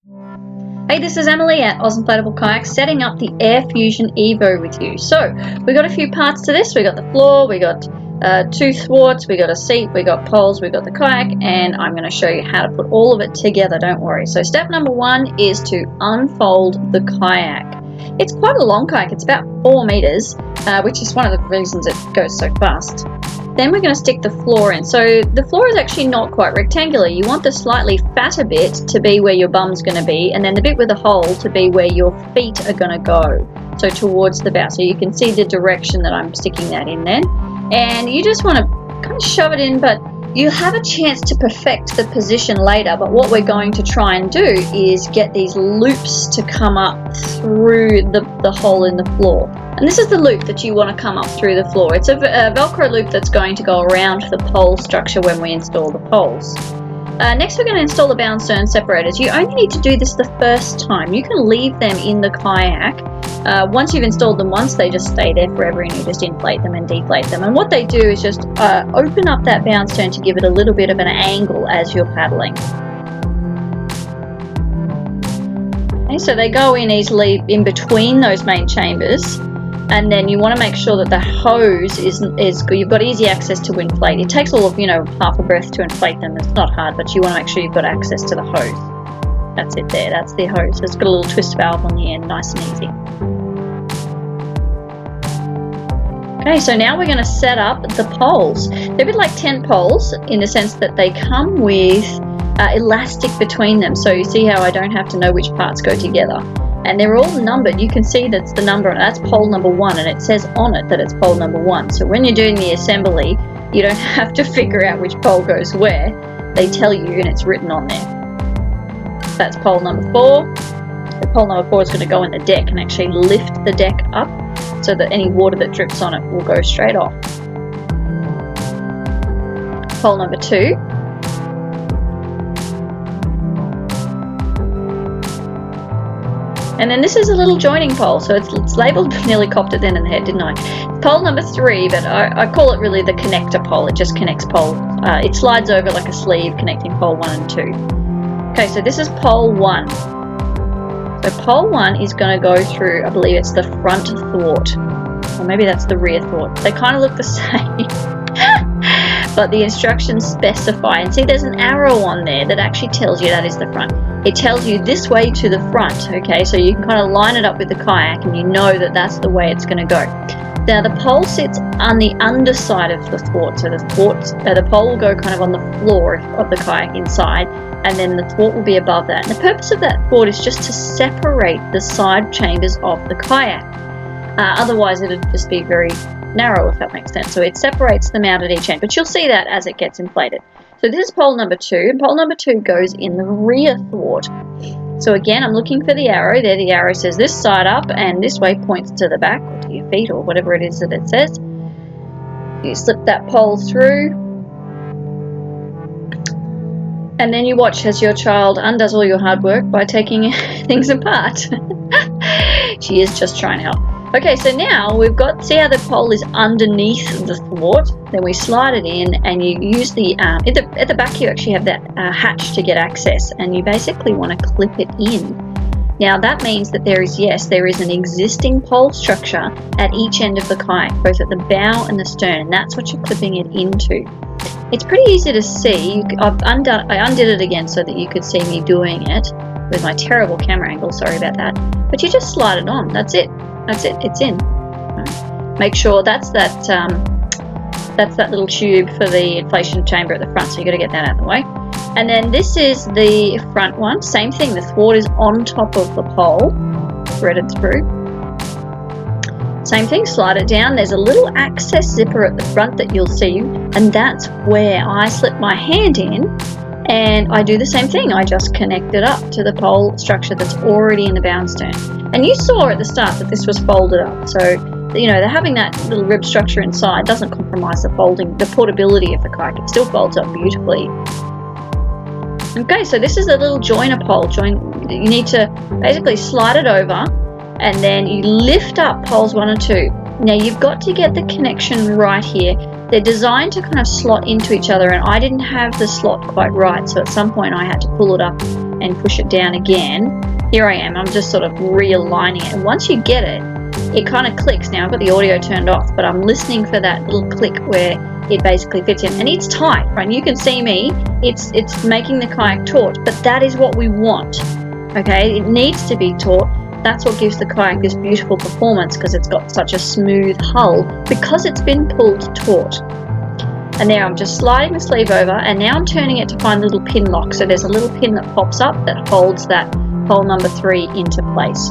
Hey, this is Emily at Inflatable Kayak setting up the AirFusion EVO with you. So we got a few parts to this. We got the floor, we got two thwarts, we got a seat, we got poles, we got the kayak, and I'm going to show you how to put all of it together, don't worry. So step number one is to unfold the kayak. It's quite a long kayak, it's about 4 meters, which is one of the reasons it goes so fast. Then we're going to stick the floor in. So the floor is actually not quite rectangular. You want the slightly fatter bit to be where your bum's going to be, and then the bit with the hole to be where your feet are going to go, so towards the bow. So you can see the direction that I'm sticking that in then. And you just want to kind of shove it in, but you'll have a chance to perfect the position later. But what we're going to try and do is get these loops to come up through the hole in the floor. And this is the loop that you want to come up through the floor. It's a Velcro loop that's going to go around the pole structure when we install the poles. Next we're going to install the bow and stern separators. You only need to do this the first time. You can leave them in the kayak. Once you've installed them once, they just stay there forever and you just inflate them and deflate them. And what they do is just open up that bow and stern to give it a little bit of an angle as you're paddling. Okay, so they go in easily in between those main chambers. And then you want to make sure that the hose is you've got easy access to inflate. It takes all of, half a breath to inflate them. It's not hard, but you want to make sure you've got access to the hose. That's it there, that's the hose. It's got a little twist valve on the end, nice and easy. Okay, so now we're going to set up the poles. They're a bit like tent poles in the sense that they come with elastic between them. So you see how I don't have to know which parts go together. And they're all numbered. You can see that's the number, that's pole number 1, and it says on it that it's pole number 1. So when you're doing the assembly, you don't have to figure out which pole goes where. They tell you and it's written on there. That's pole number 4. The pole number 4 is going to go in the deck and actually lift the deck up so that any water that drips on it will go straight off. Pole number 2. And then this is a little joining pole, so it's labelled, nearly copped it then in the head, didn't I? It's pole number 3, but I call it really the connector pole. It just connects pole. It slides over like a sleeve connecting pole 1 and 2. Okay, so this is pole 1. So pole 1 is going to go through, I believe it's the front thwart. Or maybe that's the rear thwart. They kind of look the same. But the instructions specify, and see there's an arrow on there that actually tells you that is the front. It tells you this way to the front, okay, so you can kind of line it up with the kayak and you know that that's the way it's going to go. Now the pole sits on the underside of the thwart, so the pole will go kind of on the floor of the kayak inside, and then the thwart will be above that. And the purpose of that thwart is just to separate the side chambers of the kayak. Otherwise it would just be very narrow, if that makes sense. So it separates them out at each end, but you'll see that as it gets inflated. So this is pole number 2, and pole number 2 goes in the rear thwart. So again, I'm looking for the arrow. There the arrow says this side up, and this way points to the back, or to your feet, or whatever it is that it says. You slip that pole through, and then you watch as your child undoes all your hard work by taking things apart. She is just trying to help. Okay, so now we've got, see how the pole is underneath the thwart? Then we slide it in and you use the, at the back you actually have that hatch to get access, and you basically want to clip it in. Now that means that there is an existing pole structure at each end of the kayak, both at the bow and the stern, and that's what you're clipping it into. It's pretty easy to see. I undid it again so that you could see me doing it with my terrible camera angle, sorry about that. But you just slide it on, that's it. That's it, it's in. Make sure that's that little tube for the inflation chamber at the front, so you've got to get that out of the way. And then this is the front one, same thing, the thwart is on top of the pole, threaded through. Same thing, slide it down, there's a little access zipper at the front that you'll see, and that's where I slip my hand in, and I do the same thing, I just connect it up to the pole structure that's already in the bow and stern. And you saw at the start that this was folded up, so having that little rib structure inside doesn't compromise the portability of the kayak. It still folds up beautifully. Okay, so this is a little joiner pole. You need to basically slide it over, and then you lift up poles 1 and 2. Now you've got to get the connection right here. They're designed to kind of slot into each other, and I didn't have the slot quite right, so at some point I had to pull it up and push it down again, here I am, I'm just sort of realigning it. And once you get it, it kind of clicks. Now I've got the audio turned off, but I'm listening for that little click where it basically fits in. And it's tight, right? You can see me, it's making the kayak taut, but that is what we want, okay? It needs to be taut. That's what gives the kayak this beautiful performance, because it's got such a smooth hull, because it's been pulled taut. And there I'm just sliding the sleeve over, and now I'm turning it to find a little pin lock. So there's a little pin that pops up that holds that hole number 3 into place.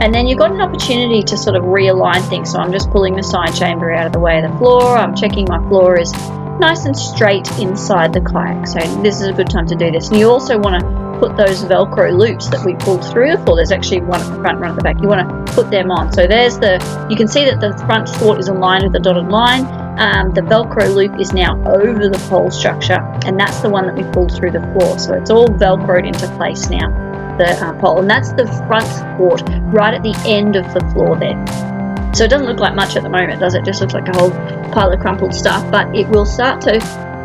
And then you've got an opportunity to sort of realign things. So I'm just pulling the side chamber out of the way of the floor. I'm checking my floor is nice and straight inside the kayak. So this is a good time to do this. And you also want to put those Velcro loops that we pulled through the floor. There's actually one at the front, one at the back. You want to put them on. So there's you can see that the front thwart is aligned with the dotted line. The Velcro loop is now over the pole structure, and that's the one that we pulled through the floor. So it's all Velcroed into place now, the pole. And that's the front thwart right at the end of the floor there. So it doesn't look like much at the moment, does it? It just looks like a whole pile of crumpled stuff, but it will start to,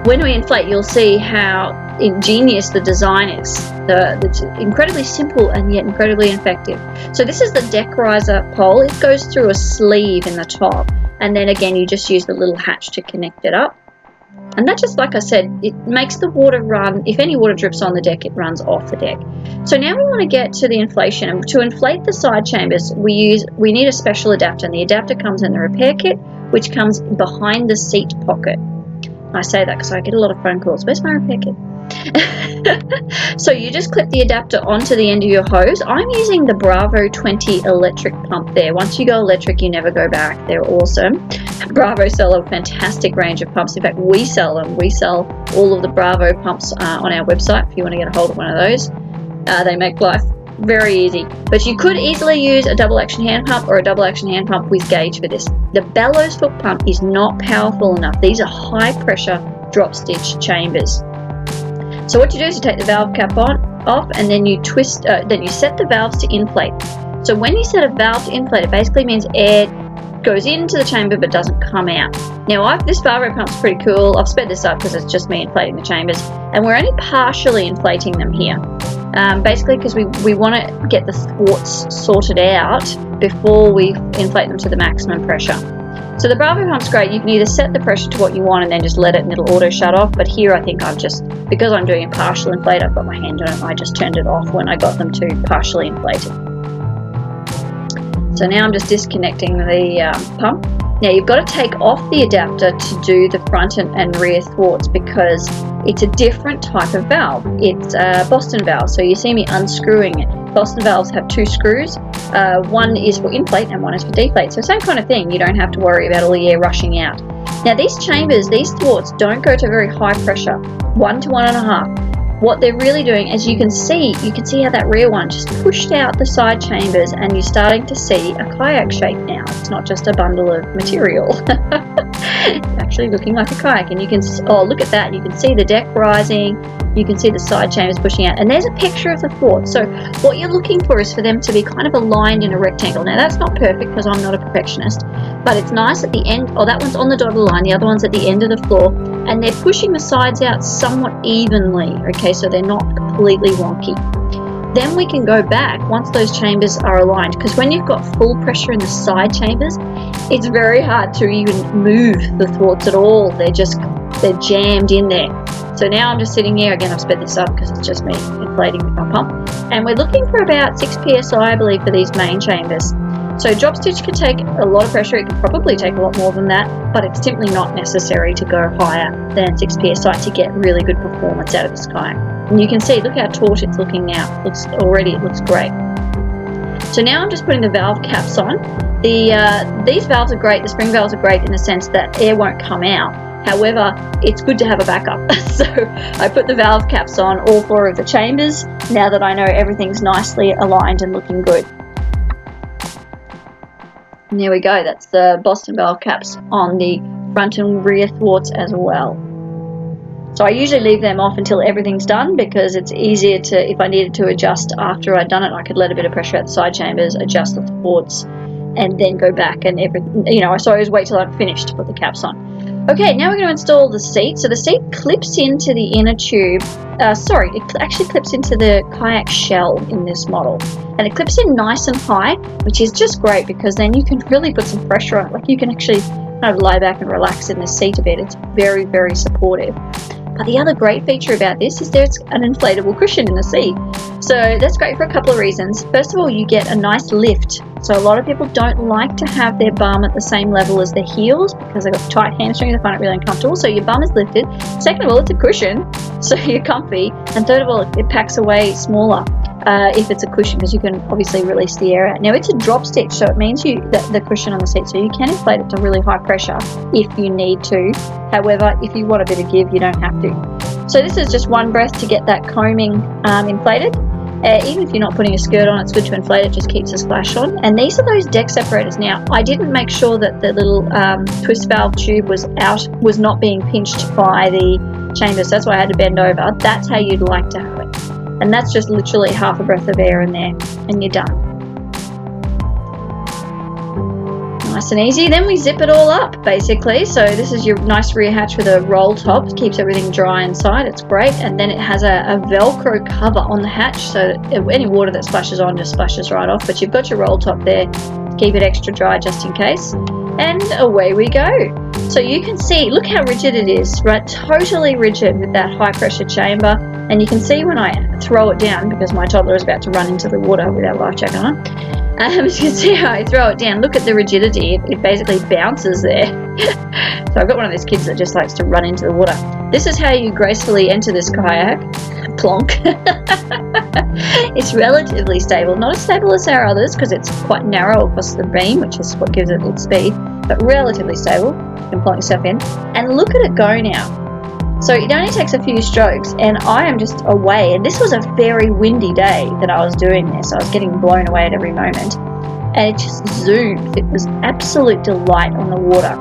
when we inflate, you'll see how ingenious the design is. It's incredibly simple and yet incredibly effective. So this is the deck riser pole. It goes through a sleeve in the top, and then again you just use the little hatch to connect it up. And that, just like I said, it makes the water run. If any water drips on the deck, it runs off the deck. So now we want to get to the inflation. And to inflate the side chambers, we need a special adapter, and the adapter comes in the repair kit, which comes behind the seat pocket. I say that because I get a lot of phone calls. Where's my repair kit? So you just clip the adapter onto the end of your hose. I'm using the Bravo 20 electric pump there. Once you go electric, you never go back. They're awesome. Bravo sell a fantastic range of pumps. In fact, we sell them. We sell all of the Bravo pumps on our website if you want to get a hold of one of those. They make life very easy. But you could easily use a double action hand pump or a double action hand pump with gauge for this. The bellows hook pump is not powerful enough. These are high pressure drop stitch chambers. So what you do is you take the valve cap off, and then you twist, then you set the valves to inflate. So when you set a valve to inflate, it basically means air goes into the chamber but doesn't come out. Now this Bravo pump's pretty cool. I've sped this up because it's just me inflating the chambers, and we're only partially inflating them here. Basically because we want to get the thwarts sorted out before we inflate them to the maximum pressure. So the Bravo pump's great. You can either set the pressure to what you want and then just let it and it'll auto shut off. But here I think because I'm doing a partial inflate, I've got my hand on it, I just turned it off when I got them to partially inflated. So now I'm just disconnecting the pump. Now you've got to take off the adapter to do the front and rear thwarts, because it's a different type of valve. It's a Boston valve, so you see me unscrewing it. Boston valves have 2 screws. One is for inflate and one is for deflate. So same kind of thing. You don't have to worry about all the air rushing out. Now these chambers, these thwarts don't go to very high pressure, 1 to 1.5. What they're really doing, as you can see how that rear one just pushed out the side chambers, and you're starting to see a kayak shape now. It's not just a bundle of material. It's actually looking like a kayak, and you can, oh, look at that. You can see the deck rising. You can see the side chambers pushing out, and there's a picture of the thwart. So what you're looking for is for them to be kind of aligned in a rectangle. Now that's not perfect because I'm not a perfectionist, but it's nice at the end. Oh, that one's on the dotted line, the other one's at the end of the floor, and they're pushing the sides out somewhat evenly, okay, so they're not completely wonky. Then we can go back once those chambers are aligned, because when you've got full pressure in the side chambers, it's very hard to even move the thwarts at all. They're jammed in there. So now I'm just sitting here, again I've sped this up because it's just me inflating with my pump, and we're looking for about 6 psi I believe for these main chambers. So drop stitch can take a lot of pressure, it can probably take a lot more than that, but it's simply not necessary to go higher than 6 psi to get really good performance out of this kayak. And you can see, look how taut it's looking now. It looks great. So now I'm just putting the valve caps on. These valves are great, the spring valves are great in the sense that air won't come out. However, it's good to have a backup. So I put the valve caps on all 4 of the chambers now that I know everything's nicely aligned and looking good. And there we go, that's the Boston valve caps on the front and rear thwarts as well. So I usually leave them off until everything's done, because it's easier to, if I needed to adjust after I'd done it, I could let a bit of pressure out the side chambers, adjust the thwarts, and then go back and everything, so I always wait till I'm finished to put the caps on. Okay, now we're going to install the seat. So the seat clips into the inner tube. It actually clips into the kayak shell in this model. And it clips in nice and high, which is just great because then you can really put some pressure on it. Like you can actually kind of lie back and relax in this seat a bit. It's very, very supportive. But the other great feature about this is there's an inflatable cushion in the seat. So that's great for a couple of reasons. First of all, you get a nice lift. So a lot of people don't like to have their bum at the same level as their heels because they've got tight hamstrings, they find it really uncomfortable. So your bum is lifted. Second of all, it's a cushion, so you're comfy. And third of all, it packs away smaller if it's a cushion because you can obviously release the air out. Now it's a drop stitch, so it means the cushion on the seat, so you can inflate it to really high pressure if you need to. However, if you want a bit of give, you don't have to. So this is just one breath to get that coaming inflated. Even if you're not putting a skirt on, it's good to inflate it, just keeps the splash on. And these are those deck separators. Now, I didn't make sure that the little twist valve tube was not being pinched by the chamber, so that's why I had to bend over. That's how you'd like to have it. And that's just literally half a breath of air in there, and you're done. Nice and easy. Then we zip it all up, basically. So this is your nice rear hatch with a roll top. It keeps everything dry inside. It's great. And then it has a Velcro cover on the hatch, so that any water that splashes on just splashes right off. But you've got your roll top there to keep it extra dry just in case. And away we go. So you can see, look how rigid it is, right? Totally rigid with that high pressure chamber. And you can see when I throw it down, because my toddler is about to run into the water without life jacket on. You can see how I throw it down. Look at the rigidity. It basically bounces there. So I've got one of those kids that just likes to run into the water. This is how you gracefully enter this kayak. Plonk. It's relatively stable. Not as stable as our others because it's quite narrow across the beam, which is what gives it its speed, but relatively stable. You can plonk yourself in. And look at it go now. So it only takes a few strokes and I am just away. And this was a very windy day that I was doing this. I was getting blown away at every moment. And it just zoomed. It was absolute delight on the water.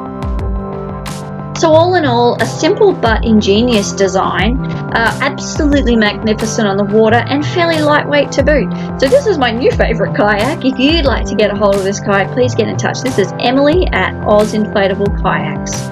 So all in all, a simple but ingenious design, absolutely magnificent on the water and fairly lightweight to boot. So this is my new favourite kayak. If you'd like to get a hold of this kayak, please get in touch. This is Emily at Oz Inflatable Kayaks.